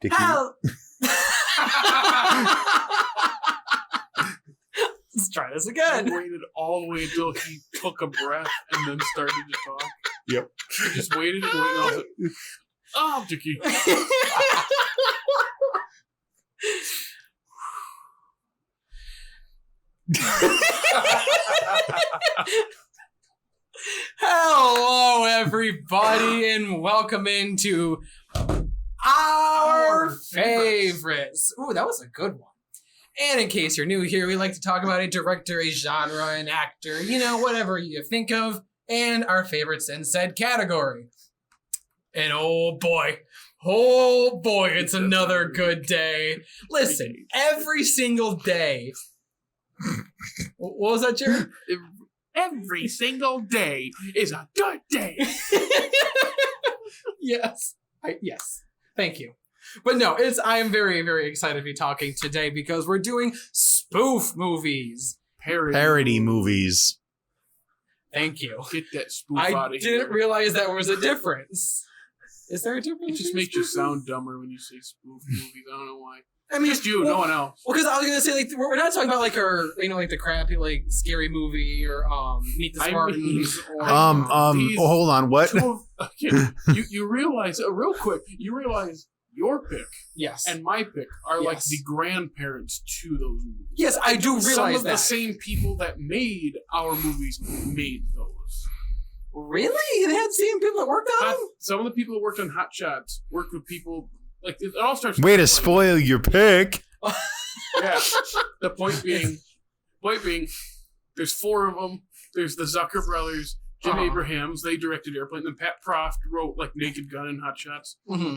Dickey. Let's try this again. I waited all the way until he took a breath and then started to talk. Yep. I just waited and waited. And I was like, oh, Dickey. Hello, everybody, and welcome into our favorites. Ooh, that was a good one. And in case you're new here, we like to talk about a director, a genre, an actor, whatever you think of, and our favorites in said category. And oh boy, it's another good day. Listen, every single day. What was that, Jared? Every single day is a good day. Yes. Yes. Thank you. But no, I am very, very excited to be talking today because we're doing spoof movies. Parody movies. Thank you. Get that spoof out of here. I didn't realize that was a difference. Is there a difference? It just makes you sound dumber when you say spoof movies. I don't know why. I mean, just you, no one else. Well, because I was gonna say, like, we're not talking about like our, like the crappy, like scary movie or Meet the Spartans. Hold on, what? Okay, you realize real quick. You realize your pick, yes, and my pick are like the grandparents to those movies. Yes, I do realize some of that. The same people that made our movies made those. Really? They had same people that worked on them? Some of the people that worked on Hot Shots worked with people. Like, it all starts. Way to spoil your pick. Yeah. The point being, there's four of them. There's the Zucker brothers, Jim Abrahams. They directed Airplane. Then Pat Proft wrote like Naked Gun and Hot Shots. Mm-hmm.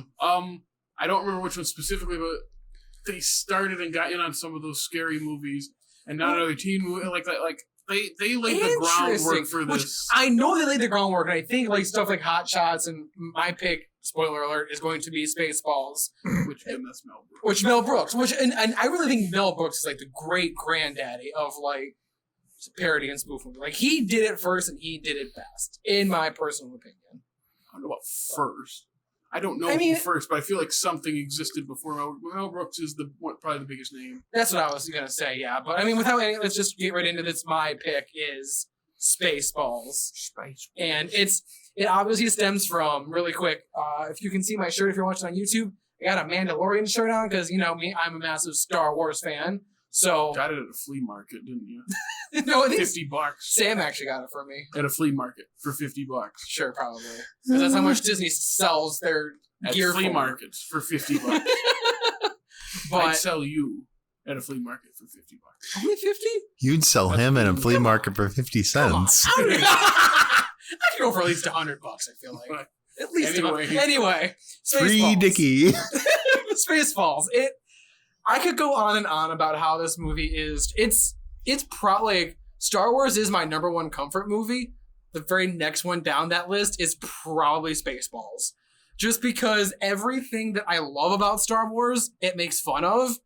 I don't remember which one specifically, but they started and got in on some of those scary movies, and now another teen movie like that. Like they laid the groundwork for this. Which I know they laid the groundwork, and I think like stuff like Hot Shots and my pick. Spoiler alert, is going to be Spaceballs. Which that's Mel Brooks. Which Mel Brooks. And I really think Mel Brooks is like the great granddaddy of like parody and spoof movie. Like he did it first and he did it best, in my personal opinion. I don't know about first. I don't know who first, but I feel like something existed before Mel Brooks is probably the biggest name. That's what I was gonna say, yeah. But I mean, without any, let's just get right into this. My pick is Spaceballs. And it obviously stems from, really quick, if you can see my shirt if you're watching on YouTube, I got a Mandalorian shirt on because, me, I'm a massive Star Wars fan. So got it at a flea market, didn't you? No, I think $50. Sam actually got it for me. At a flea market for $50. Sure, probably. Because that's how much Disney sells their gear flea markets for $50. But I'd sell you at a flea market for $50. Only 50? You'd sell him at a flea market for 50 cents. I could go for at least $100, I feel like. At least anyway. Free Dickey. Spaceballs. I could go on and on about how this movie is. It's probably like, Star Wars is my number one comfort movie. The very next one down that list is probably Spaceballs. Just because everything that I love about Star Wars, it makes fun of,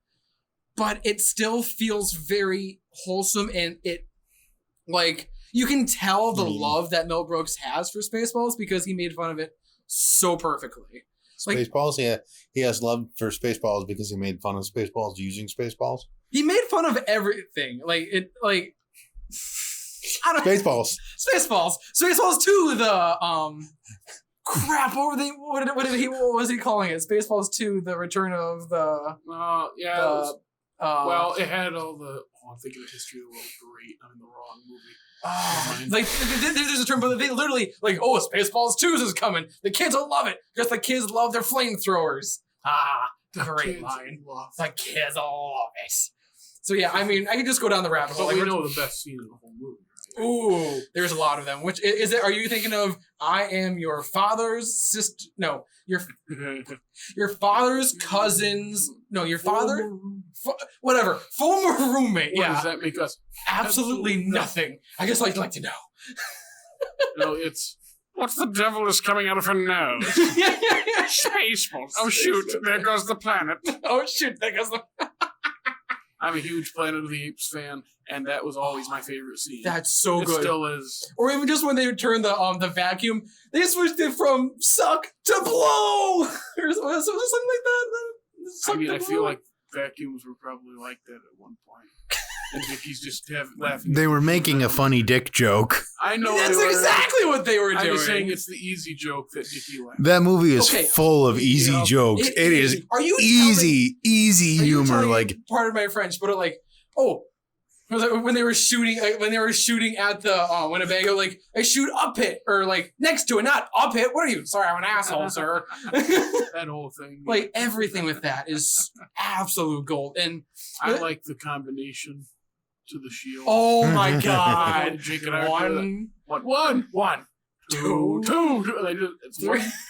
but it still feels very wholesome, and it, like, you can tell the love that Mel Brooks has for Spaceballs because he made fun of it so perfectly. Spaceballs, yeah. He has love for Spaceballs because he made fun of Spaceballs using Spaceballs. He made fun of everything. Spaceballs. Spaceballs 2, the crap, what was he calling it? Spaceballs 2, the return of the it had all the I'm thinking of history of the world. Great, I'm in the wrong movie. There's a term, but they literally Spaceballs 2 is coming. The kids will love it because the kids love their flamethrowers. Great line. The kids will love it. So yeah, I mean, I can just go down the rabbit hole. But we know the best scene in the whole movie. Right? Ooh, there's a lot of them. Which is it? Are you thinking of I am your father's sister? No, your father's cousin's. No, your father. Whatever. Former roommate. What does that make us? Absolutely nothing. I guess I'd like to know. No, it's what the devil is coming out of her nose? Spaceballs. Oh shoot! There goes the planet. Oh shoot! There goes the. I'm a huge Planet of the Apes fan, and that was always my favorite scene. That's so good. It still is. Or even just when they turned the vacuum, they switched it from suck to blow, or something like that. I mean, I feel like vacuums were probably like that at one point. And Dickey's just laughing. They were making a funny dick joke. I know. That's exactly what they were doing. I'm just saying it's the easy joke that Dickey laughed. That movie is full of easy jokes. It is easy humor. Like, pardon my French, but when they were shooting at the Winnebago, like, I shoot up it or like next to it, not up it. What are you? Sorry, I'm an asshole, sir. That whole thing. Like everything with that is absolute gold, and I like the combination to the shield. Oh my god! Jake and I one, two.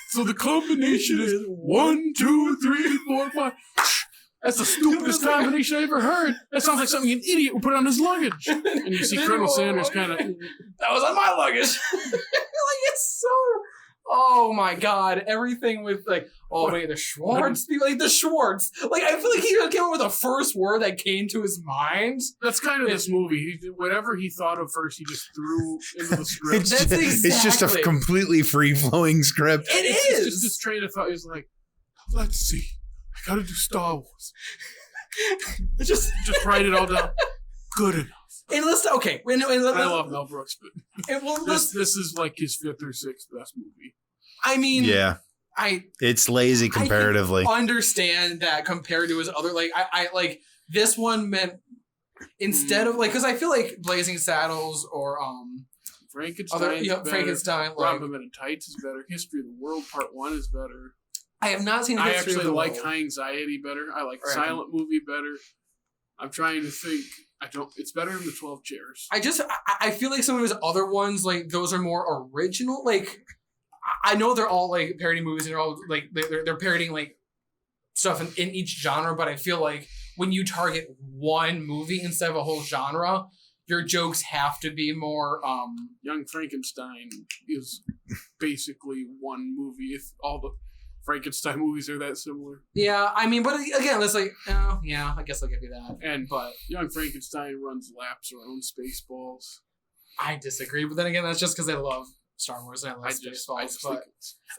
So the combination is 1, 2, 3, 4, 5. That's the stupidest combination I ever heard. That sounds like something an idiot would put on his luggage. And you see Colonel Sanders kind of... That was on my luggage. Like, it's so... Oh, my God. Everything with, like... Oh, wait, the Schwartz? Like, the Schwartz. Like, I feel like he came up with the first word that came to his mind. That's kind of this movie. Whatever he thought of first, he just threw into the script. It's just a completely free-flowing script. It is. It's just this train of thought. He's like, let's see. I gotta do Star Wars. just write it all down. Good enough. And let's okay. I love Mel Brooks, but this is like his 5th or 6th best movie. I mean, yeah, it's lazy comparatively. I understand that compared to his other, like I like this one meant instead of like because I feel like Blazing Saddles or Frankenstein, like Robin Hood in Tights is better. History of the World Part 1 is better. I have not seen. I actually like High Anxiety better. I like Silent Movie better. I'm trying to think. It's better than the 12 Chairs. I feel like some of his other ones, like those are more original. Like I know they're all like parody movies and they're all like they're parodying like stuff in each genre. But I feel like when you target one movie instead of a whole genre, your jokes have to be more. Young Frankenstein is basically one movie. If all the Frankenstein movies are that similar. Yeah, I mean, but again, it's like, oh, yeah, I guess I'll give you that. But Young Frankenstein runs laps around Spaceballs. I disagree, but then again, that's just because I love Star Wars and I love Spaceballs. But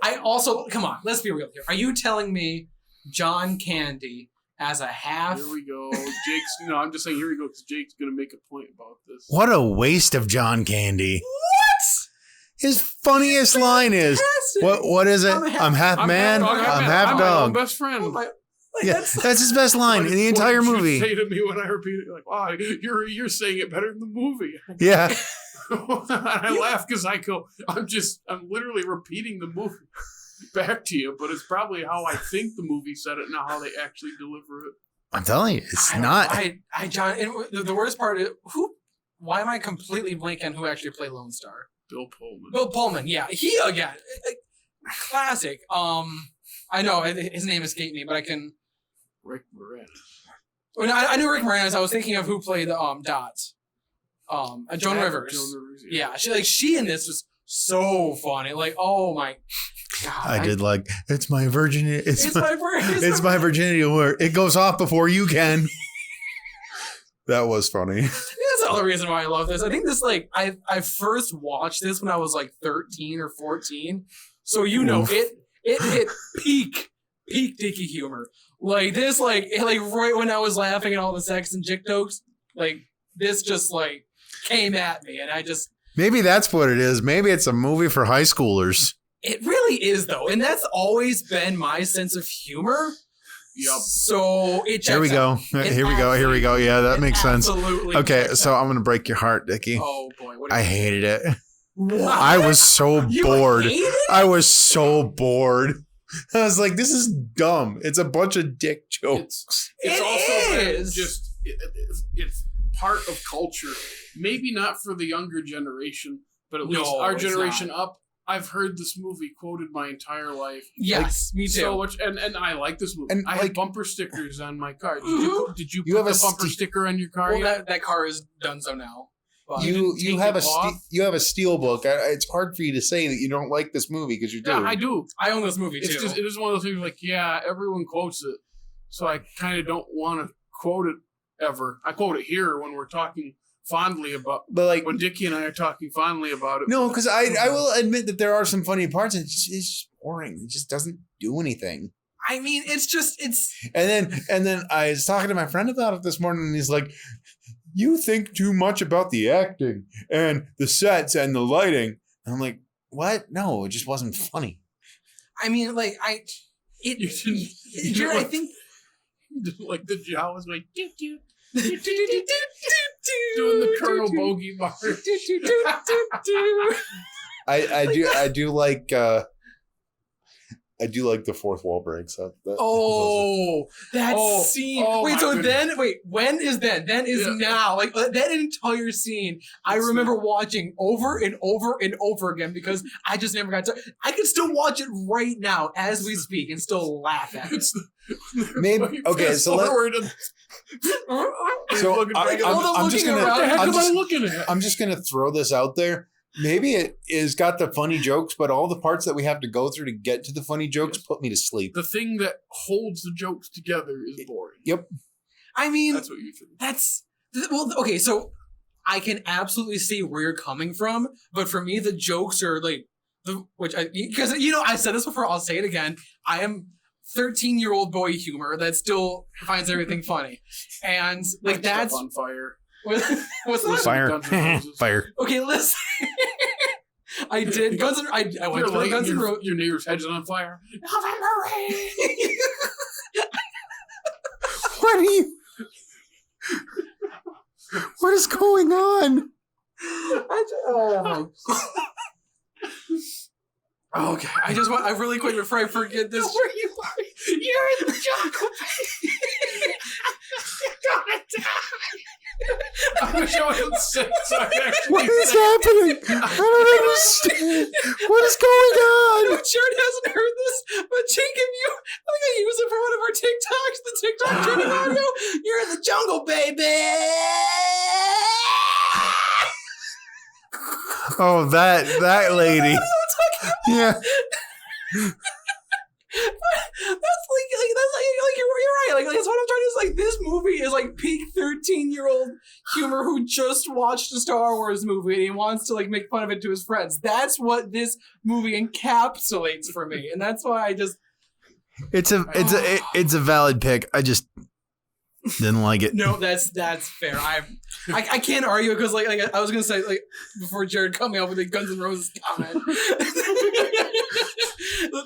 I also, come on, let's be real here. Are you telling me John Candy as a half? Here we go. I'm just saying here we go because Jake's going to make a point about this. What a waste of John Candy. What? His funniest line is, what is it? I'm half man, I'm half dog. I'm my best friend. That's his best line in the entire movie. You say to me when I repeat it, like, wow, you're saying it better than the movie. Yeah. I laugh because I go, I'm literally repeating the movie back to you, but it's probably how I think the movie said it, not how they actually deliver it. I'm telling you, it's not. John, and the worst part is, why am I completely blanking on who actually played Lone Star? Bill Pullman, yeah. He, again, classic. I know, his name escaped me, but I can... Rick Moranis. Well, I knew Rick Moranis. I was thinking of who played the Dots. Joan Rivers. Yeah, she in this was so funny. Like, oh my God. I did like, it's my virginity. It's my virginity award. It goes off before you can. That was funny. That's the other reason why I love this. I think this, like, I first watched this when I was like 13 or 14. So, it hit peak Dickey humor. Like this, like right when I was laughing at all the sex and chick jokes, like this just like came at me and I just. Maybe that's what it is. Maybe it's a movie for high schoolers. It really is though. And that's always been my sense of humor. Yep. So it checks Here we go. Here we go. Yeah, that makes sense. Absolutely. Okay, so I'm gonna break your heart, Dickey. Oh boy, I hated it. What? I was so bored. Hated it? I was so bored. I was like, this is dumb. It's a bunch of dick jokes. It's part of culture. Maybe not for the younger generation, but at least our generation up. I've heard this movie quoted my entire life. Yes, me too. So much, and I like this movie. And I had bumper stickers on my car. Did you put a bumper sticker on your car? Well, that car is done so now. You have a steel book. It's hard for you to say that you don't like this movie because you do. Yeah, I do. I own this movie too. It is one of those things like, yeah, everyone quotes it, so I kind of don't want to quote it ever. I quote it here when we're talking fondly about, but like when Dickey and I are talking fondly about it. No, because I will admit that there are some funny parts. It's just boring. It just doesn't do anything. I mean, it's. And then I was talking to my friend about it this morning, and he's like, "You think too much about the acting and the sets and the lighting." And I'm like, "What? No, it just wasn't funny." I mean, like I think like the jaw was like doo doo. Doing the Colonel Bogey bar. I do like the fourth wall breaks. That scene. Wait, so goodness. then, when is then? Then is now. Like, that entire scene, I remember watching over and over and over again because I just never got to. I can still watch it right now as we speak and still laugh at it. Maybe, okay, so I'm just gonna throw this out there. Maybe it is got the funny jokes, but all the parts that we have to go through to get to the funny jokes put me to sleep. The thing that holds the jokes together is boring. Yep. I mean, that's what you think. Well, okay, so I can absolutely see where you're coming from, but for me, the jokes are like because I said this before, I'll say it again. I am 13-year-old boy humor that still finds everything funny, and like that's on fire. What's that? Fire. Okay, listen. I did Guns N' I went to Guns N' Roses. Your neighbor's head's on fire. November rain. What is going on? Okay, I really quick before I forget this. Where you are? You're in the jungle. You're gonna die. I wish I wasn't sick. So what is happening? I don't understand. What is going on? Jared hasn't heard this, but Jake, if you, I think I use it for one of our TikToks, the TikTok trending audio. You're in the jungle, baby. Oh, that lady. Yeah. That's like you're right. Like that's what I'm trying to say. Like this movie is like peak 13-year-old humor who just watched a Star Wars movie and he wants to like make fun of it to his friends. That's what this movie encapsulates for me, and that's why I just. It's a valid pick. I just didn't like it. No, that's fair. I can't argue because like I was gonna say like before Jared cut me off with the Guns N' Roses comment.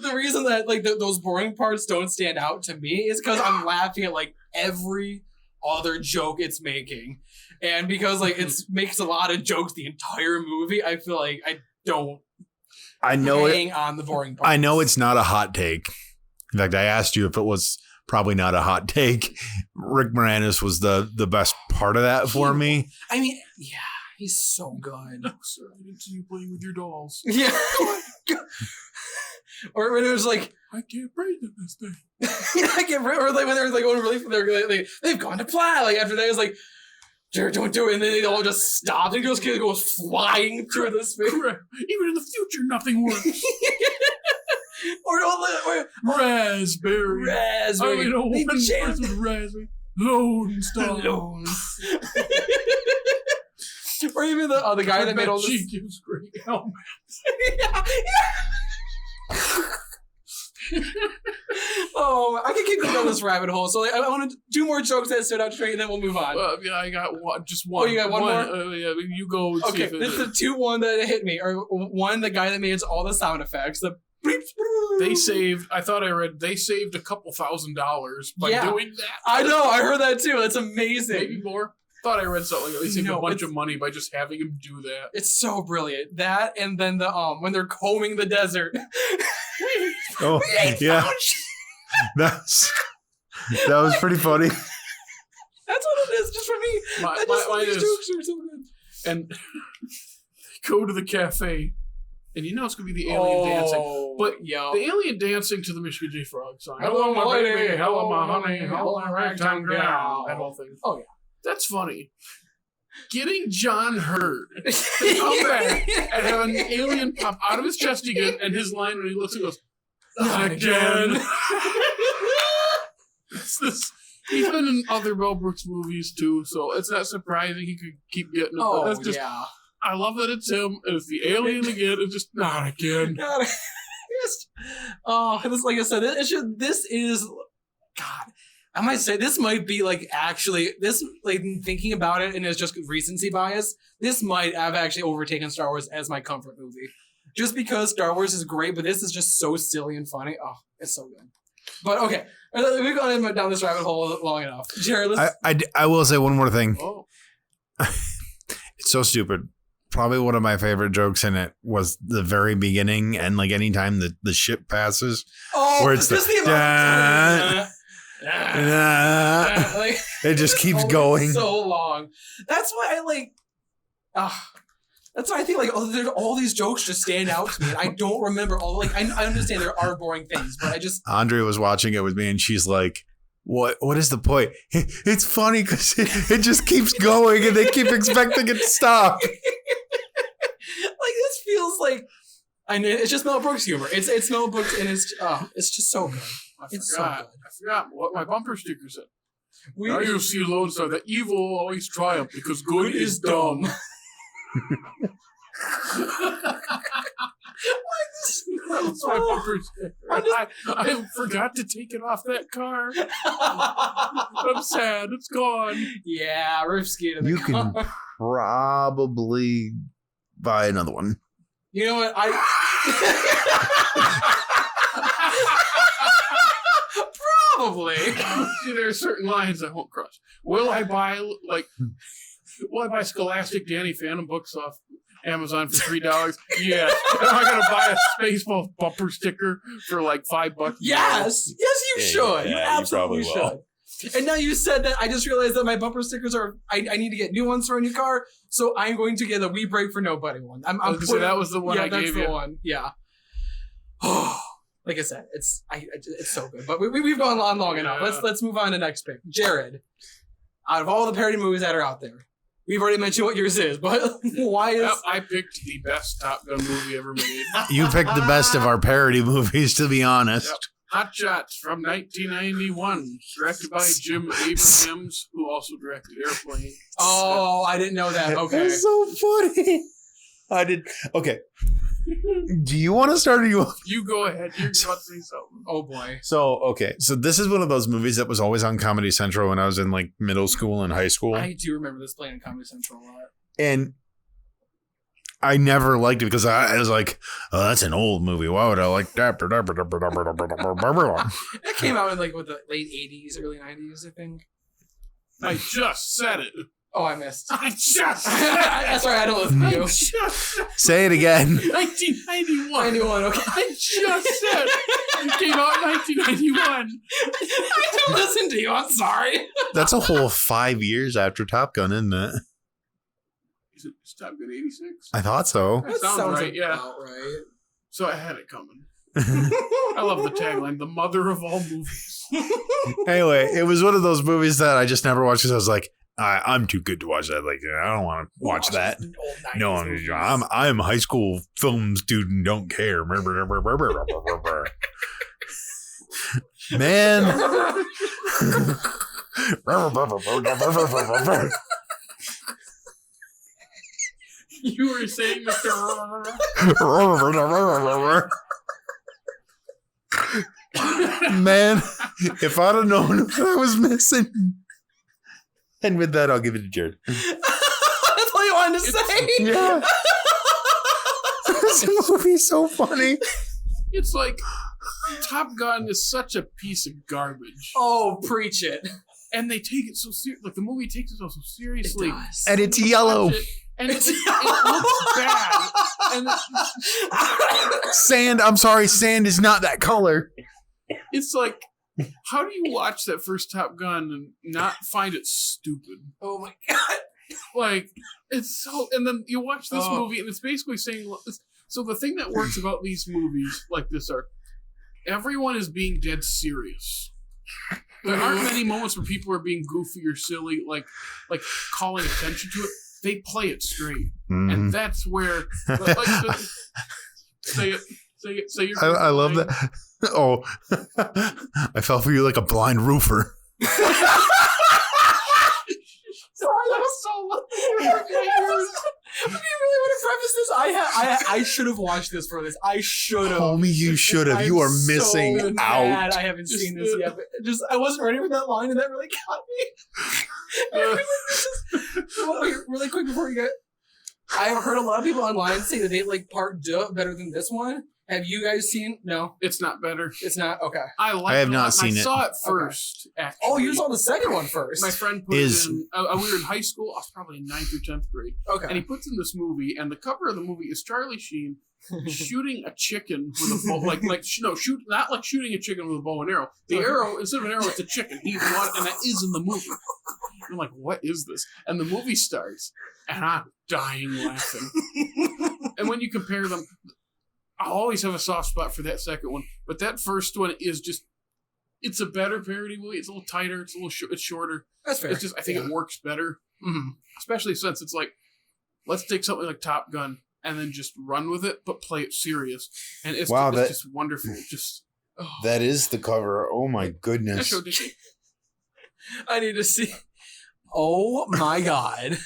The reason that like those boring parts don't stand out to me is because I'm laughing at like every other joke it's making, and because like it makes a lot of jokes the entire movie. I feel like I don't. I know hang on the boring parts. I know it's not a hot take. In fact, I asked you if it was probably not a hot take. Rick Moranis was the best part of that for me. I mean, yeah, he's so good. No, sir, I didn't see you playing with your dolls. Yeah. Or when it was like, I can't breathe in this thing. I can't breathe. Or like when they were like going really, they've gone to plan. Like after that, it was like, Jared, don't do it. And then they all just stopped and just goes flying through the space. Correct. Even in the future, nothing works. or raspberry. I mean, one person with raspberry. Lone Star. Or even the guy that made all this. She gives great helmets. Yeah. Oh, I can keep going down this rabbit hole. So like, I want to do more jokes that stood out to me, and then we'll move on. Yeah, I got one. Just one. Oh, you got one more? Yeah, you go. Okay, this is the one that hit me. Or one, the guy that made all the sound effects. The they saved. I thought I read they saved a couple $1,000 by doing that. I know. I heard that too. That's amazing. Maybe more. Thought I read something like they saved a bunch of money by just having him do that. It's so brilliant. That and then the when they're combing the desert. Oh yeah, that was pretty funny. That's what it is, just for me. Mine is, jokes are so good. And go to the cafe, and you know it's gonna be the alien dancing, but the alien dancing to the Michigan J. Frog song. Hello, my baby. Hello, my honey. Hello, my ragtime gal. That whole thing. Oh yeah. That's funny. Getting John Hurt to come back and have an alien pop out of his chest again, and his line when he looks and goes, "Not again." He's been in other Mel Brooks movies too, so it's not surprising he could keep getting it. Oh, that's just, I love that it's him, and it's the alien again. It's just not again. this, like I said, this is, God, I might say this might be like actually this, like thinking about it and it's just recency bias. This might have actually overtaken Star Wars as my comfort movie, just because Star Wars is great, but this is just so silly and funny. Oh, it's so good. But okay, we've gone down this rabbit hole long enough. Jared, I will say one more thing. Oh. It's so stupid. Probably one of my favorite jokes in it was the very beginning, and like anytime the ship passes, where it's like, it just keeps going so long. That's why I like. That's why I think like there's all these jokes just stand out to me. And I don't remember all. Like I understand there are boring things, but I just. Andrea was watching it with me, and she's like, What is the point? It's funny because it just keeps going and they keep expecting it to stop. Like this feels like I know it's just Mel Brooks humor. It's Mel Brooks and it's just so good. I forgot what my bumper sticker said. Now you see Lone Star that evil will always triumph because good is dumb. That's my bumper sticker. I forgot to take it off that car. I'm sad. It's gone. Yeah, roof ski to the car. You can probably buy another one. You know what? Probably. See, there are certain lines I won't cross. Will I buy Scholastic Danny Phantom books off Amazon for $3? Yes. Am I gonna buy a Spaceballs bumper sticker for like $5? Yes, you should. You absolutely you should. And now you said that, I just realized that my bumper stickers are. I need to get new ones for a new car, so I'm going to get a We Break for Nobody one. So that was the one I gave you. Yeah, that's the one. Yeah. Like I said, it's so good. But we've gone on long enough. Let's move on to the next pick. Jared, out of all the parody movies that are out there, we've already mentioned what yours is, but why is... I picked the best Top Gun movie ever made. You picked the best of our parody movies, to be honest. Yep. Hot Shots from 1991, directed by Jim Abrahams, who also directed Airplane. Oh, I didn't know that. Okay. That's so funny. Okay. Do you want to start or you? You go ahead. You're about to say something. Oh boy. So this is one of those movies that was always on Comedy Central when I was in like middle school and high school. I do remember this playing on Comedy Central a lot. And I never liked it because I was like, oh, that's an old movie. Why would I like that? It came out in like the late 80s, early 90s, I think. I just said it. Oh, I missed. I just Sorry, I don't listen to you. Say it again. 1991. 91, okay. I just said it came out in 1991. I don't listen to you. I'm sorry. That's a whole 5 years after Top Gun, isn't it? Is Top Gun 86? I thought so. That sounds right, yeah. Right. So I had it coming. I love the tagline, the mother of all movies. Anyway, it was one of those movies that I just never watched because I was like, I'm too good to watch that. Like, I don't want to watch that. No, I'm a high school film student. Don't care. Man. You were saying Mr. Man, if I'd have known what I was missing. And with that, I'll give it to Jared. That's all you wanted to say? Yeah. This movie's so funny. It's like Top Gun is such a piece of garbage. Oh, preach it. And they take it so seriously. Like, the movie takes itself so seriously. It does. And it's yellow. And it looks bad. And sand, I'm sorry, sand is not that color. It's like, how do you watch that first Top Gun and not find it stupid? Oh my God. Like, it's so, and then you watch this movie and it's basically saying, so the thing that works about these movies like this are, everyone is being dead serious. There aren't many moments where people are being goofy or silly, like calling attention to it. They play it straight. And that's where, say it. I love that. Oh, I fell for you like a blind roofer. Sorry, that was so loud. Okay, you really want to preface this? I should have watched this for this. I should have. Homie, you should have. You are missing so out. mad I haven't seen this yet. But I wasn't ready for that line, and that really got me. Wait, really quick before you get. I've heard a lot of people online say that they like Part 2 better than this one. Have you guys seen? No, It's not better. it's not. Okay. I have not seen it. I saw it first. Actually. Oh, you saw the second one first. My friend put it in. We were in high school. I was probably in 9th or 10th grade. Okay. And he puts in this movie, and the cover of the movie is Charlie Sheen shooting a chicken with a bow, not like shooting a chicken with a bow and arrow. The arrow, instead of an arrow, it's a chicken. And that is in the movie. I'm like, what is this? And the movie starts, and I'm dying laughing. And when you compare them, I always have a soft spot for that second one, but that first one is just—it's a better parody movie. It's a little tighter. It's it's shorter. That's fair. It's just I think it works better, especially since it's like, let's take something like Top Gun and then just run with it, but play it serious. And it's just wonderful. That is the cover. Oh my goodness. I need to see. Oh my God.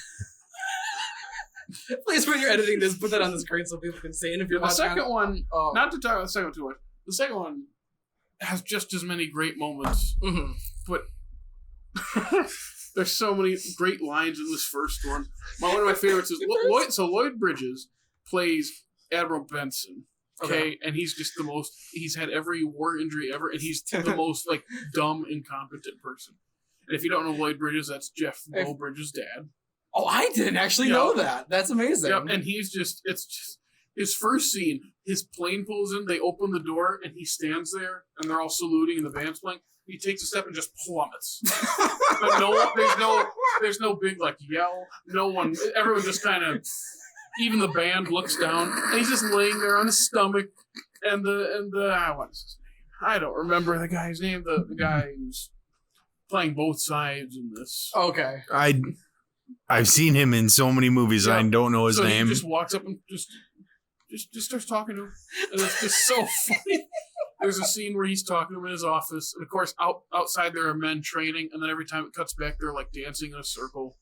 Please, when you're editing this, put that on the screen so people can see it. If you're the second one, oh. not to talk about the second one too much, the second one has just as many great moments, but there's so many great lines in this first one. One of my favorites is Lloyd Bridges plays Admiral Benson. Okay, and he's just he's had every war injury ever, and he's the most like dumb, incompetent person. And if you don't know Lloyd Bridges, that's Jeff Bridges' dad. Oh, I didn't actually know that. That's amazing. Yep, and it's just his first scene, his plane pulls in, they open the door, and he stands there, and they're all saluting, and the band's playing. He takes a step and just plummets. But there's no big like yell. No one, everyone just kind of, even the band looks down, and he's just laying there on his stomach, and what is his name? I don't remember the guy's name. The guy who's playing both sides in this. Okay. I've seen him in so many movies. Yeah. I don't know his name. He just walks up and just starts talking to him, and it's just so funny. There's a scene where he's talking to him in his office, and of course, outside there are men training, and then every time it cuts back, they're like dancing in a circle.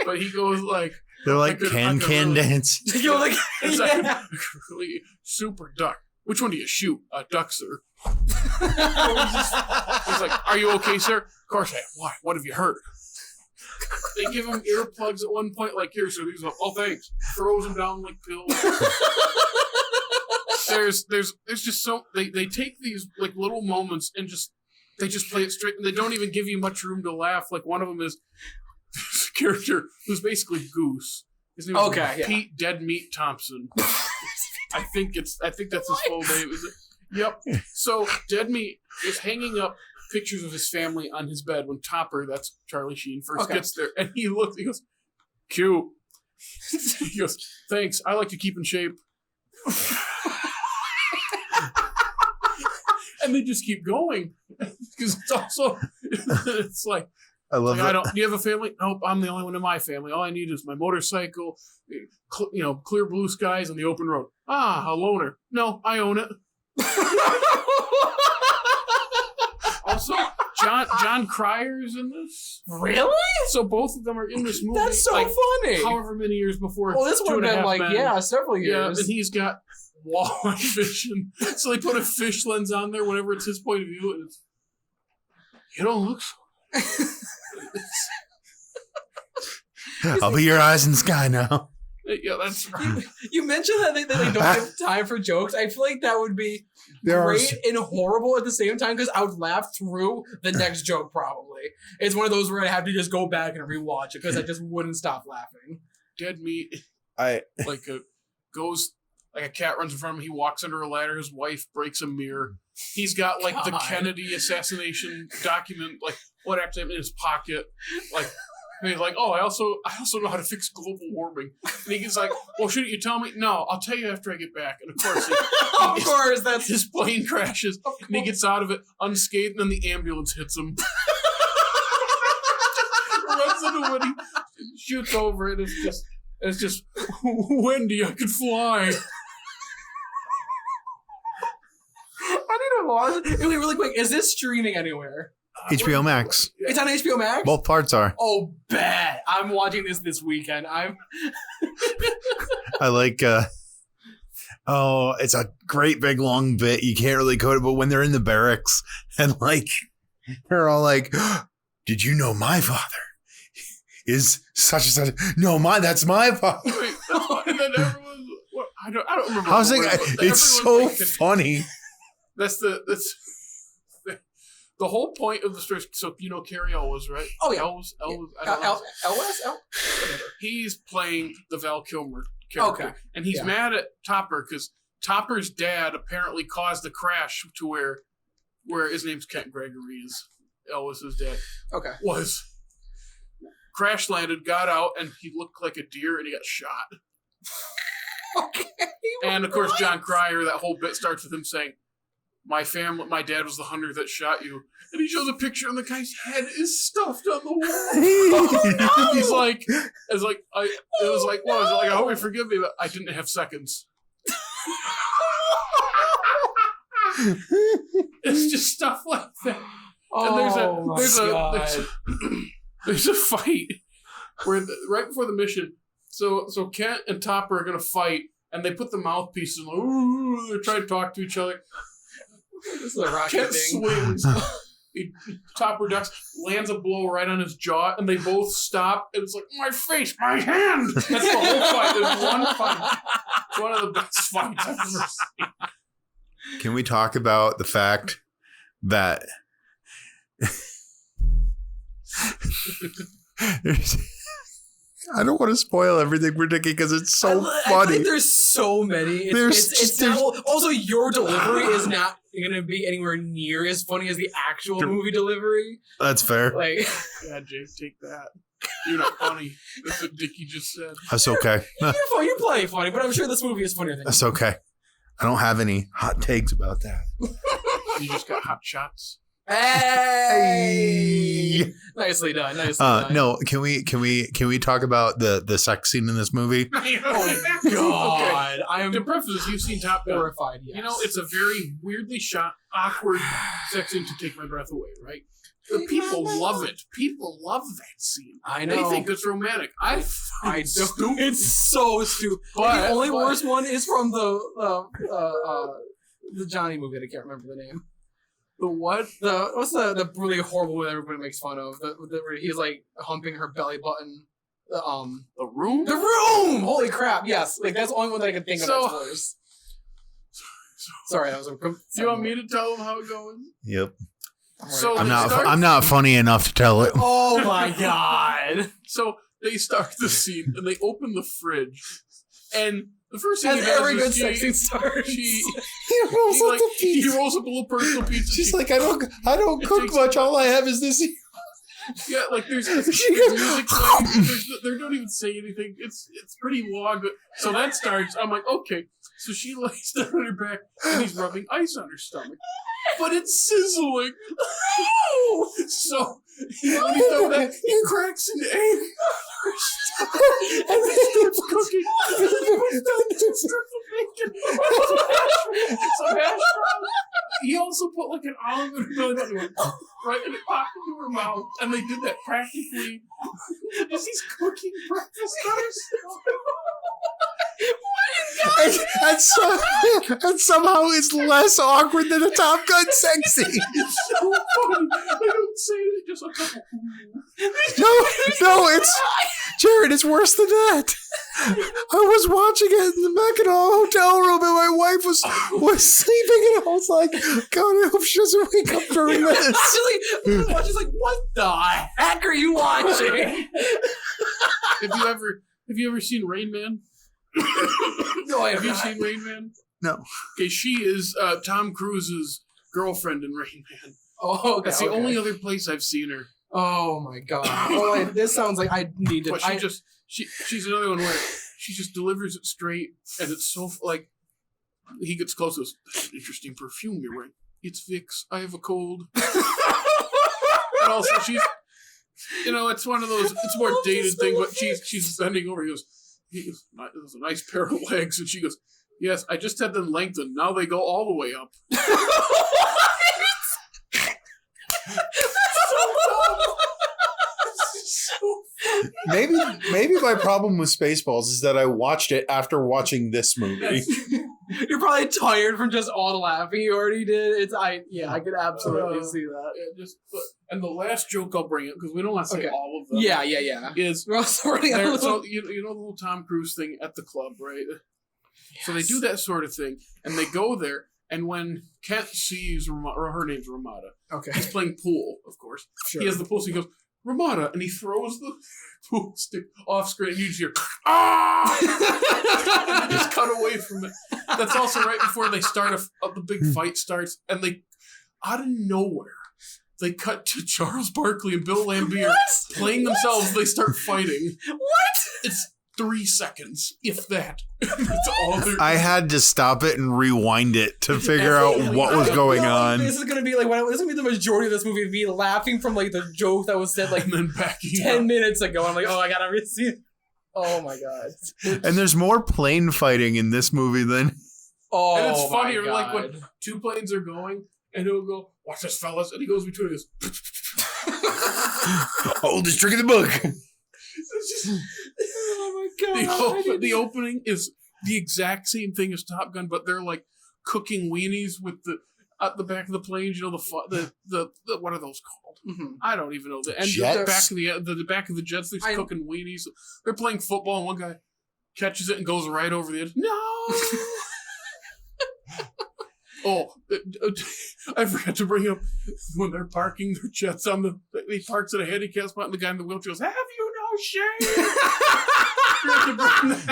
But he goes like, they're like can dance. You're like, really super duck. Which one do you shoot? A duck, sir. He's like, are you okay, sir? Of course I am. Why? What have you heard? They give him earplugs at one point, like, here, so he's like, oh, thanks. Throws them down like pills. There's just so they take these like little moments and they just play it straight, and they don't even give you much room to laugh. Like one of them is this character who's basically Goose. His name is Pete Dead Meat Thompson. I think that's his full name. Is it? Yep. So Dead Meat is hanging up pictures of his family on his bed when Topper, that's Charlie Sheen, first gets there, and he goes, cute. He goes, thanks. I like to keep in shape. And they just keep going because it's also it's like I love that. Do you have a family? Nope, I'm the only one in my family. All I need is my motorcycle, clear blue skies and the open road. A loner. No, I own it. Also, John Cryer's in this. Really? So both of them are in this movie. That's so funny. However many years before. Well, this would have been several years. Yeah, and he's got walleye vision. So they put a fish lens on there whenever it's his point of view, and you don't look so. I'll be your eyes in the sky now. Yeah, that's right. You mentioned that they don't have time for jokes. I feel like that would be great and horrible at the same time because I would laugh through the next joke probably. It's one of those where I have to just go back and rewatch it because I just wouldn't stop laughing. Dead Meat, goes like a cat runs in front of him. He walks under a ladder. His wife breaks a mirror. He's got like the Kennedy assassination document, like what actually happened in his pocket, like. And he's like, oh, I also know how to fix global warming. And he's like, well, shouldn't you tell me? No, I'll tell you after I get back. And of course, that's his plane crashes, and he gets out of it unscathed, and then the ambulance hits him. Runs into Woody, shoots over it. It's just Wendy, I could fly. I need to watch it. Really quick, is this streaming anywhere? HBO Max. It's on HBO Max? Both parts are. Oh, bet. I'm watching this weekend. I like, it's a great big long bit. You can't really code it, but when they're in the barracks and like, they're all like, did you know my father is such and such? No, that's my father. Wait, and then everyone's, I don't remember. I was like, it's so funny. That's the whole point of the story. So you know Carrie Elwes, right? Oh yeah, Elwes. He's playing the Val Kilmer character, and he's mad at Topper because Topper's dad apparently caused the crash to where his name's Kent Gregory is Elwes' dad. Okay, was crash landed, got out, and he looked like a deer, and he got shot. Okay. And of course, John Cryer, that whole bit starts with him saying, my dad was the hunter that shot you. And he shows a picture and the guy's head is stuffed on the wall. Oh, no! He's like, what was it like, I hope you forgive me, but I didn't have seconds. It's just stuff like that. And there's a fight where right before the mission, so Kent and Topper are gonna fight, and they put the mouthpiece in. Ooh, they're trying to talk to each other. This is a rocket Kent thing. swings. Topper ducks, lands a blow right on his jaw, and they both stop. And it's like, my face, my hand. That's the whole fight. There's one fight. It's one of the best fights I've ever seen. Can we talk about the fact that I don't want to spoil everything for Dickey because it's so funny. I think there's so many. Also, your delivery is not going to be anywhere near as funny as the actual movie delivery. That's fair. Like, yeah, Jake, take that. You're not funny. That's what Dickey just said. That's okay. You're plenty funny, but I'm sure this movie is funnier than That's okay. I don't have any hot takes about that. You just got hot shots. Hey! Nicely done. No, can we talk about the sex scene in this movie? Oh God! Okay. To preface this, you've seen Top Gun. Horrified. Yes. You know, it's a very weirdly shot, awkward sex scene to take my breath away. Right? The people love it. People love that scene. I know. They think it's romantic. I find it stupid. It's so stupid. The only worst one is from the Johnny movie. I can't remember the name. The what? What's the really horrible one that everybody makes fun of? Where he's like humping her belly button. The Room? The Room! Holy crap! Yes, like that's the only one that I can think of. That's worse. Sorry, that was a. Do you want me to tell them how it goes? Yep. So I'm not funny enough to tell it. Oh my God! So they start the scene and they open the fridge, and the first thing every good sex scene starts. He rolls up a little personal pizza. She's like, I don't cook much. All I have is this. Yeah, like there's music playing. They don't even say anything. It's pretty long. But so that starts. I'm like, okay. So she lays down on her back and he's rubbing ice on her stomach, but it's sizzling. So when he's done that, he cracks an egg and then starts cooking. Strips of bacon. Some hash browns. He also put like an olive in her belly button, right, and it popped into her mouth. And they did that practically as he's cooking breakfast on her stomach. And somehow it's less awkward than a Top Gun sex scene. It's so funny. They don't say it, just a couple. No, it's Jared. It's worse than that. I was watching it in the back of a hotel room, and my wife was sleeping, and I was like, "God, I hope she doesn't wake up during this." She's like, "What the heck are you watching?" Have you ever seen Rain Man? No, I have you not. seen Rain Man? No. Okay, she is Tom Cruise's girlfriend in Rain Man. Oh, okay. That's the only other place I've seen her. Oh my God! Oh, this sounds like I need to. But she's another one where she just delivers it straight, and it's so like he gets close to us. That's an interesting perfume you're wearing. It's Vicks. I have a cold. And also she's, it's one of those. It's a more dated thing, but she's bending over. He goes, "Those a nice pair of legs," and she goes, "Yes, I just had them lengthened. Now they go all the way up." Maybe my problem with Spaceballs is that I watched it after watching this movie. You're probably tired from just all the laughing you already did. I could absolutely see that. And the last joke I'll bring up, because we don't want to say all of them. Yeah. Is We're also already on a little... so you know the little Tom Cruise thing at the club, right? Yes. So they do that sort of thing, and they go there, and when Kent sees Ramada, or her name's Ramada, okay, he's playing pool, of course. Sure. He has the pool, so he goes, Ramada, and he throws the pool stick off screen, and you just hear, ah! And they just cut away from it. That's also right before they start, the big fight starts, and they, out of nowhere, they cut to Charles Barkley and Bill Lambier playing themselves. They start fighting. What? It's 3 seconds, if that. That's all there is. I had to stop it and rewind it to figure out what was going on. This is gonna be like this is gonna be the majority of this movie be laughing from like the joke that was said like and then backing 10 minutes ago. I'm like, oh, I gotta see it. Oh my god. And there's more plane fighting in this movie than. Oh, and it's funnier, my like God. when 2 planes are going, and he'll go, watch this, fellas, and he goes between and goes, Oldest trick in the book. It's just, oh my god. the opening is the exact same thing as Top Gun, but they're like cooking weenies with at the back of the planes. You know the what are those called? Mm-hmm. I don't even know. And Jets? the back of the jets, they're cooking weenies. They're playing football, and one guy catches it and goes right over the edge. No. Oh, I forgot to bring up when they're parking their jets he parks at a handicap spot, and the guy in the wheelchair goes, "Have you no shame?"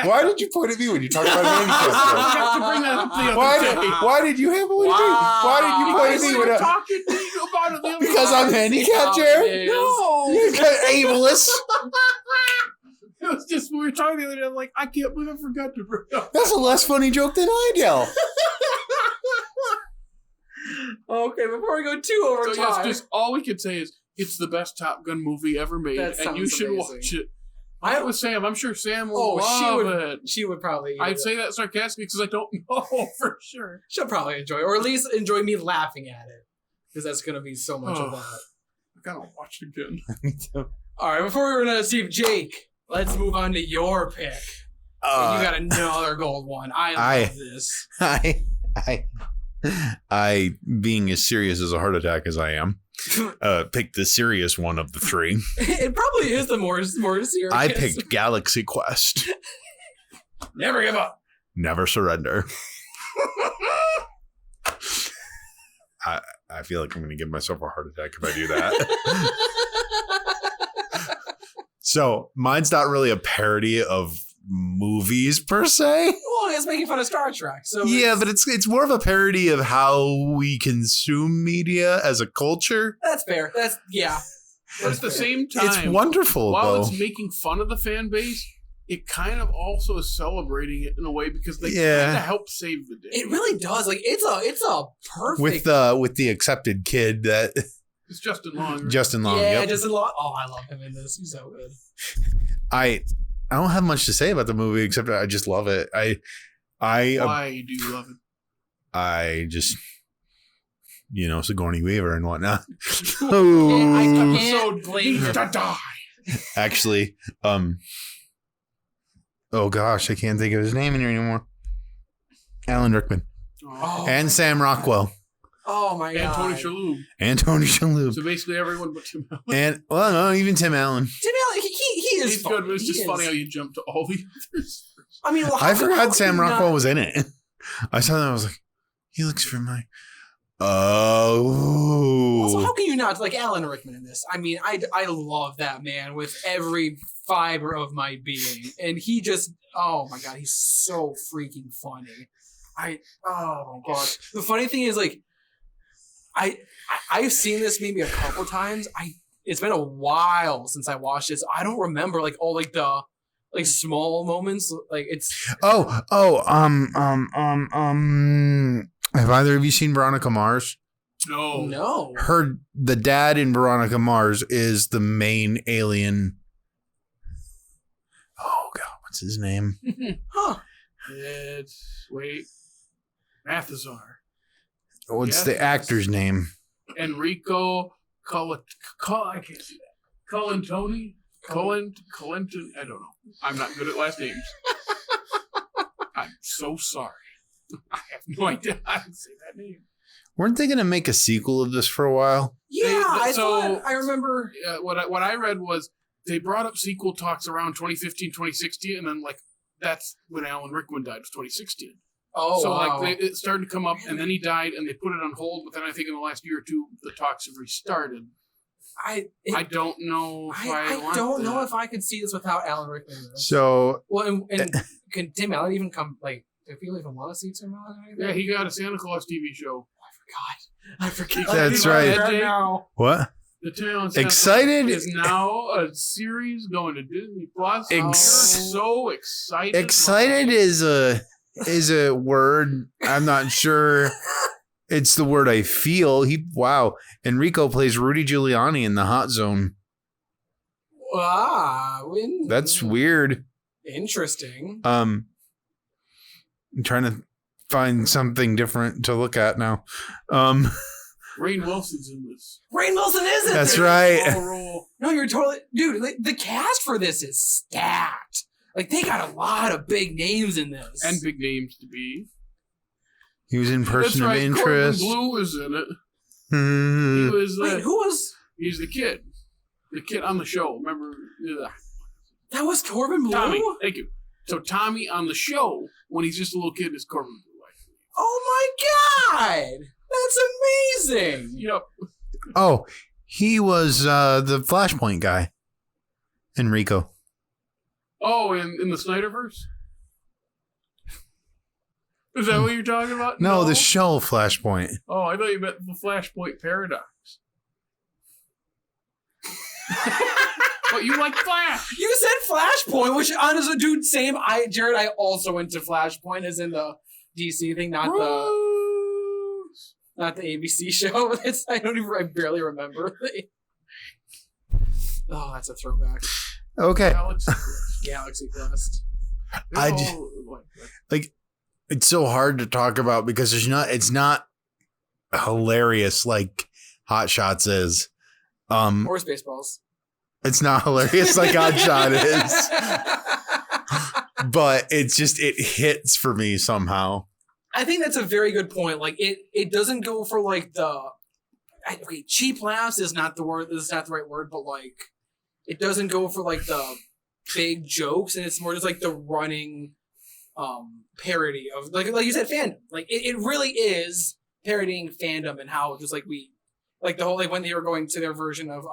Why did you point at me when you talked about handicap? I forgot to bring that up the other day. Why did you have one? Why did you point at me when talking to you about it the other because time. I'm handicapped, Jared? No, You're ableist. it was just we were talking the other day. I'm like, I can't believe I forgot to bring up. That's a less funny joke than I tell. Okay, before we go too over So time, just all we could say is it's the best Top Gun movie ever made, and you should watch it. I with Sam. I'm sure Sam will love it. She would probably. I'd say that sarcastically because I don't know for sure. She'll probably enjoy it, or at least enjoy me laughing at it, because that's going to be so much of that. I gotta watch it again. All right, before we run out of Steve, Jake, let's move on to your pick. You got another gold one. I love this. I, being as serious as a heart attack as I am, picked the serious one of the 3. It probably is the more serious. I picked Galaxy Quest. Never give up. Never surrender. I feel like I'm going to give myself a heart attack if I do that. So mine's not really a parody of movies per se. Well, it's making fun of Star Trek. So yeah, but it's more of a parody of how we consume media as a culture. That's fair. But at the same time, it's wonderful. While it's making fun of the fan base, it kind of also is celebrating it in a way because they kind of help save the day. It really does. Like it's a perfect with the accepted kid that. It's Justin Long. Right? Justin Long. Yeah, yep. Justin Long. Oh, I love him in this. He's so good. I don't have much to say about the movie except I just love it. Why do you love it? I just, Sigourney Weaver and whatnot. I can't blame to him. die. Actually, oh gosh, I can't think of his name anymore. Alan Rickman and Sam Rockwell. Oh my god. And Tony Shalhoub. And Tony Shalhoub. So basically everyone but Tim Allen. And no, even Tim Allen. Tim Allen, he is He's good, but it's just funny how you jump to all the others. I mean, I forgot Sam Rockwell was in it. I saw that. I was like, he looks familiar. Oh. Also, how can you not like Alan Rickman in this? I mean, I love that man with every fiber of my being, and he just, oh my god, he's so freaking funny. Oh my gosh. The funny thing is, like, I've seen this maybe a couple times. It's been a while since I watched this. I don't remember like all like the like small moments. Like it's have either of you seen Veronica Mars? No. The dad in Veronica Mars is the main alien. Oh god, what's his name? Huh. Mathazar. What's the actor's name? Enrico I can't see that. Colantoni? Clinton. I don't know. I'm not good at last names. I'm so sorry. I have no idea how to say that name. Weren't they going to make a sequel of this for a while? Yeah, I remember. What I read was they brought up sequel talks around 2015, 2016, and then like that's when Alan Rickman died, was 2016. Oh, so wow. like it started to come up, and then he died, and they put it on hold. But then I think in the last year or two, the talks have restarted. I don't know if I don't know if I could see this without Alan Rickman. So well, and can Tim Allen even come? Like, do people even want to see Tim Allen? Yeah, he got a Santa Claus TV show. I forgot. That's right. Now. What? The Tim Excited is now a series going to Disney Plus. You're so excited. Excited is a word. I'm not sure. It's the word I feel. Wow. Enrico plays Rudy Giuliani in The Hot Zone. That's weird. Interesting. I'm trying to find something different to look at now. Rainn Wilson's in this. Rainn Wilson is in That's this. right. No, you're totally... Dude, like, the cast for this is stacked. Like, they got a lot of big names in this. And big names to be. He was in Person of Interest. Corbin Blue was in it. He was. Wait, who was? He's the kid. The kid on the show. Remember? That was Corbin Blue? Tommy. Thank you. So Tommy on the show, when he's just a little kid, is Corbin Blue. Oh my God! That's amazing! Yep. Oh, he was the Flashpoint guy. Enrico. Oh, in the Snyderverse? Is that what you're talking about? No, the show Flashpoint. Oh, I thought you meant the Flashpoint Paradox. But you like Flash. You said Flashpoint, which honestly, dude, same. Jared, I also went to Flashpoint as in the DC thing, not the ABC show. I barely remember. Oh, that's a throwback. Okay. Galaxy Quest. It's so hard to talk about because it's not hilarious like Hot Shots is. Or Spaceballs. It's not hilarious like Hot Shot is. But it hits for me somehow. I think that's a very good point. Like it doesn't go for like cheap laughs is not the word. This is not the right word, but like it doesn't go for like the big jokes, and it's more just like the running parody of like you said, fandom. Like it really is parodying fandom and how just like we like the whole like when they were going to their version of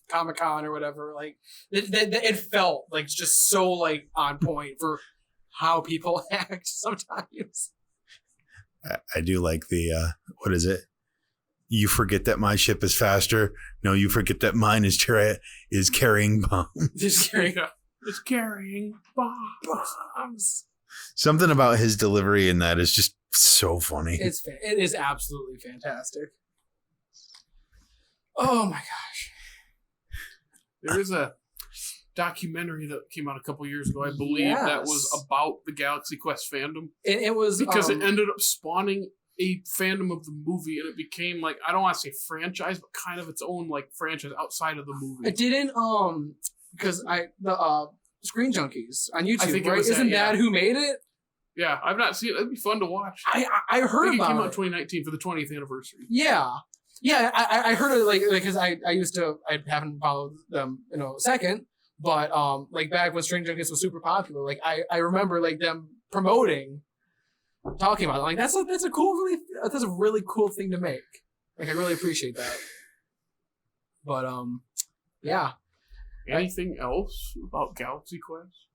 Comic-Con or whatever. Like it felt like just so like on point for how people act sometimes. I do like the what is it? You forget that my ship is faster. No, you forget that mine is carrying bombs. Just carrying It's carrying bombs. Something about his delivery in that is just so funny. It is absolutely fantastic. Oh my gosh. There is a documentary that came out a couple years ago, I believe, that was about the Galaxy Quest fandom. It was because it ended up spawning a fandom of the movie, and it became like, I don't want to say franchise, but kind of its own like franchise outside of the movie. It didn't because the Screen Junkies on YouTube, I think right? Isn't that who made it? Yeah, I've not seen it. It'd be fun to watch. I heard I think about it came it. out in 2019 for the 20th anniversary. Yeah. Yeah, I heard it like because I haven't followed them in a second, but like back when Screen Junkies was super popular, like I remember like them talking about it. Like that's a really cool thing to make. Like I really appreciate that. But yeah. Anything else about Galaxy Quest?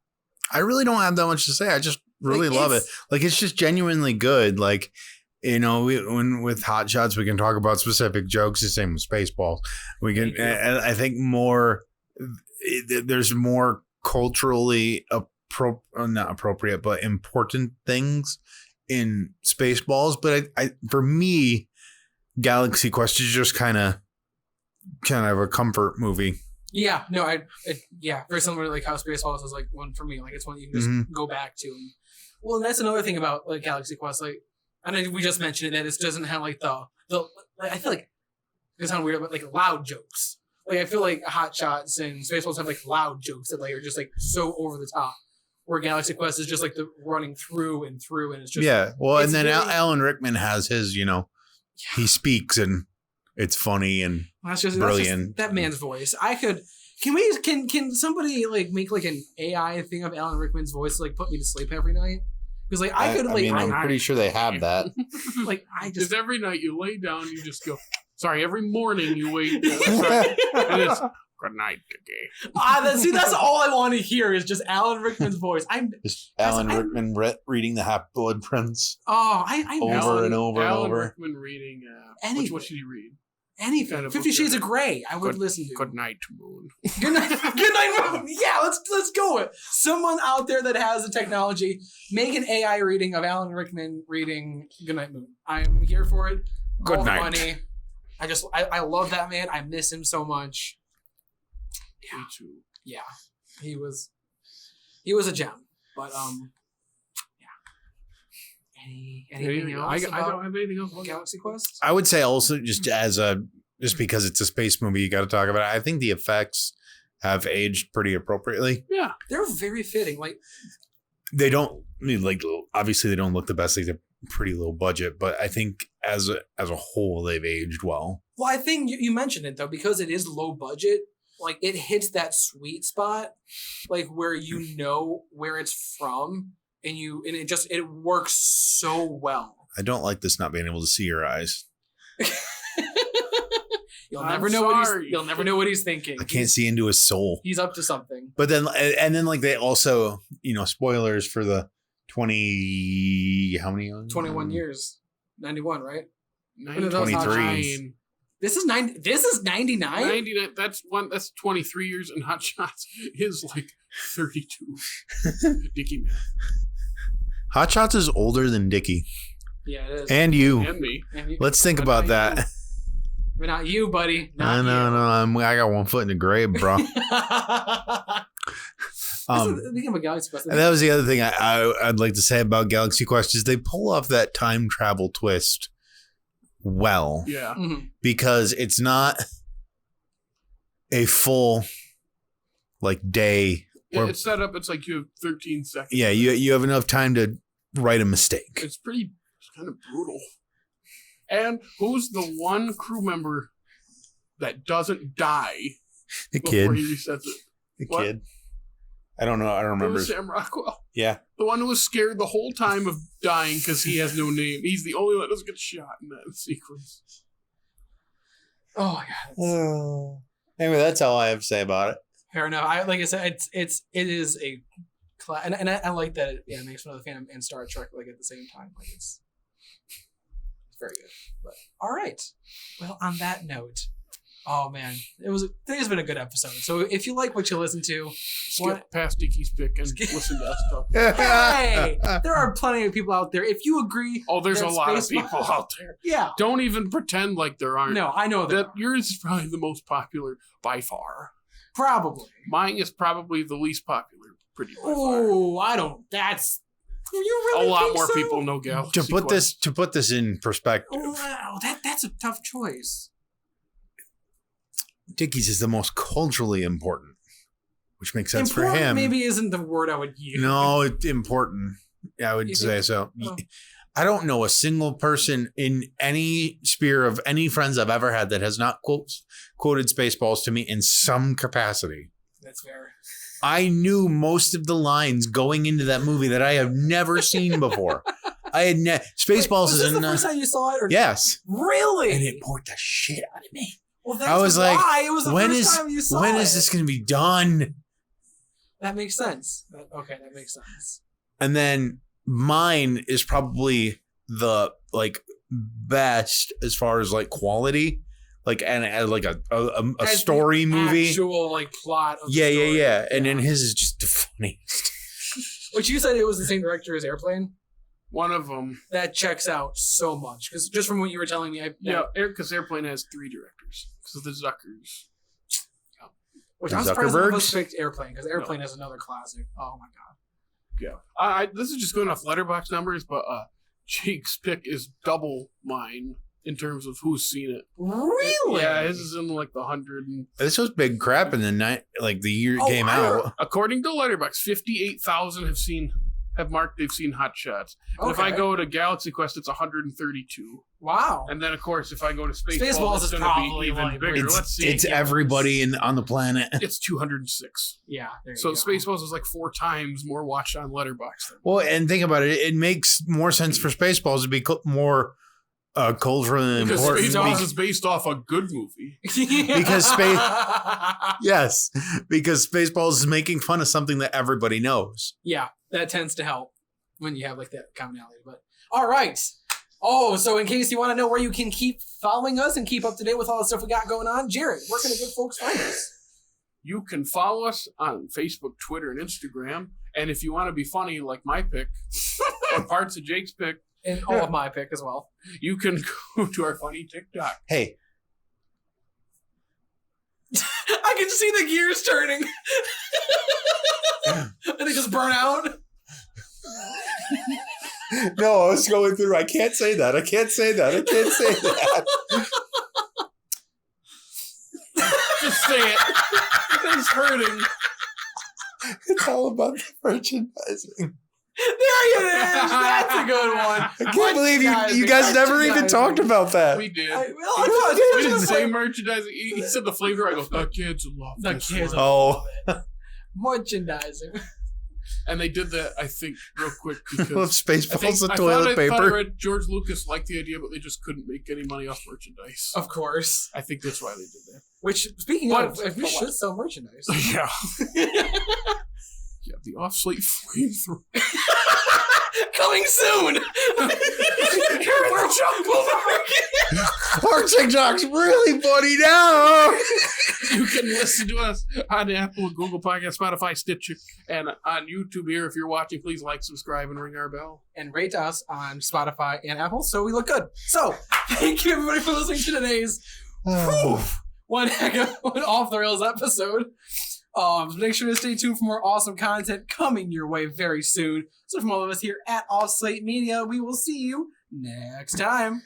I really don't have that much to say. I just really love it. Like it's just genuinely good. Like, you know, when with Hot Shots, we can talk about specific jokes. The same with Spaceballs. We can. I think there's more culturally not appropriate, but important things in Spaceballs. But I for me, Galaxy Quest is just kind of a comfort movie. Yeah, no, very similar to like how Spaceballs is like one for me. Like it's one you can just go back to. Well, and that's another thing about like Galaxy Quest. Like, I know we just mentioned it that it doesn't have like the I feel like it's sound weird, but like loud jokes. Like I feel like Hot Shots and Spaceballs have like loud jokes that like are just like so over the top. Where Galaxy Quest is just like the running through, and it's just Well, it's and then really, Alan Rickman has his, he speaks and it's funny and brilliant. That man's voice. Can somebody like make like an AI thing of Alan Rickman's voice to, like put me to sleep every night? Because like I'm pretty sure they have that. like just every night you lay down, you just go. Sorry, every morning you wake up and it's good night, Dickey. That's all I want to hear is just Alan Rickman's voice. Alan Rickman reading the Half-Blood Prince. Oh, I over and over and Alan over. Rickman reading. What should he read? Anything. Kind of 50 Shades of Grey. I would listen to. Good night, Moon. Good night, Moon. Yeah, let's go with someone out there that has the technology. Make an AI reading of Alan Rickman reading Good Night, Moon. I'm here for it. Good night. Money. I love that man. I miss him so much. Yeah. Me too. Yeah, he was a gem. But yeah. Anything else? I don't have anything else about Galaxy Quest. I would say also just because it's a space movie, you got to talk about it. I think the effects have aged pretty appropriately. Yeah, they're very fitting. Like they don't obviously they don't look the best. Like they're pretty low budget, but I think as a whole they've aged well. Well, I think you mentioned it though, because it is low budget. Like it hits that sweet spot, like where where it's from, and it works so well. I don't like this not being able to see your eyes. You'll never know what he's thinking. I can't see into his soul. He's up to something. But then like they also, spoilers for the 20 how many 21 years. 91, right? 23. This is 99? 99. That's 23 years, and Hot Shots is like 32. Dickey man. Hot Shots is older than Dickey. Yeah, it is. And me. Let's think about that. But not you, buddy. No. I got one foot in the grave, bro. Speaking of Galaxy Quest, and that was the other thing I'd like to say about Galaxy Quest is they pull off that time travel twist well. Yeah. Mm-hmm. Because it's not a full day. Yeah, it's set up. It's like you have 13 seconds. Yeah, you have enough time to write a mistake. It's kind of brutal. And who's the one crew member that doesn't die before he resets it? The kid. I don't know. I don't remember. It was Sam Rockwell. Yeah. The one who was scared the whole time of dying because he has no name. He's the only one that doesn't get shot in that sequence. Oh, God. Anyway, that's all I have to say about it. Fair enough. Like I said, it is a class, and I like that it makes fun of the Phantom and Star Trek like at the same time. Like it's very good. But all right. Well, on that note, oh man, today's been a good episode. So if you like what you listen to, skip past Dickey's pick and listen to us talk. Hey, there are plenty of people out there. If you agree, there's a lot of people out there. Yeah, don't even pretend like there aren't. No, I know that yours is probably the most popular by far. Probably mine is probably the least popular. Pretty. Oh, I don't. That's. You really a lot think more so? people know Galaxy to put this in perspective. Wow, that's a tough choice. Dickey's is the most culturally important, which makes sense important for him. Maybe isn't the word I would use. No, it's important. I would say so. Oh. I don't know a single person in any sphere of any friends I've ever had that has not quoted Spaceballs to me in some capacity. That's fair. I knew most of the lines going into that movie that I have never seen before. I had Spaceballs is the first time you saw it? Or yes. Really? And it bored the shit out of me. Well, that's I was why like, it was the first time you saw it. When is this going to be done? That makes sense. Okay, that makes sense. And then mine is probably the best as far as quality, and like a story movie, actual plot. Of yeah. And then his is just the funniest. Which you said it was the same director as Airplane. One of them that checks out so much because just from what you were telling me, because Airplane has 3 directors because of the Zuckers. Which I'm surprised none of us picked Airplane because Airplane is another classic. Oh my god. Yeah, this is just going off Letterboxd numbers, but Jake's pick is double mine. in terms of who's seen it. Really? Yeah, his is in like the 100. This was big crap in the night, like the year it came out. According to Letterboxd, 58,000 have marked they've seen Hot Shots. And if I go to Galaxy Quest, it's 132. Wow. And then, of course, if I go to Spaceballs, Spaceballs it's is going to be probably even like- bigger. Let's see. It's everybody on the planet. It's 206. Yeah. There So you go. Spaceballs is like 4 times more watched on Letterboxd. Well, and think about it. It makes more sense for Spaceballs to be more culturally Because important. Spaceballs is based off a good movie. Because yes, because Spaceballs is making fun of something that everybody knows. Yeah, that tends to help when you have like that commonality. But all right. Oh, so in case you want to know where you can keep following us and keep up to date with all the stuff we got going on, Jared, where can the good folks find us? You can follow us on Facebook, Twitter, and Instagram. And if you want to be funny like my pick or parts of Jake's pick, And all of my pick as well. you can go to our funny TikTok. Hey, I can see the gears turning. And they just burn out. no, I was going through. I can't say that. I can't say that. I can't say that. Just say it. It's hurting. It's all about the merchandising. There it is. That's a good one. I can't believe you guys never even talked about that. We did. I We didn't just say merchandising. He said the flavor. I go, the kids love The this kids one." Oh, merchandising. And they did that, I think, real quick I love because Spaceballs and I toilet thought I paper. read George Lucas liked the idea, but they just couldn't make any money off merchandise. Of course. I think that's why they did that. Which, speaking of, if we should sell merchandise. Yeah. Yeah, the off-slate flamethrower. Coming soon! Our TikTok's really funny now. You can listen to us on Apple, Google Podcast, Spotify, Stitcher, and on YouTube here. If you're watching, please like, subscribe, and ring our bell. And rate us on Spotify and Apple so we look good. So, thank you everybody for listening to today's one heck of an off the rails episode. Make sure to stay tuned for more awesome content coming your way very soon. So from all of us here at Off Slate Media, we will see you next time.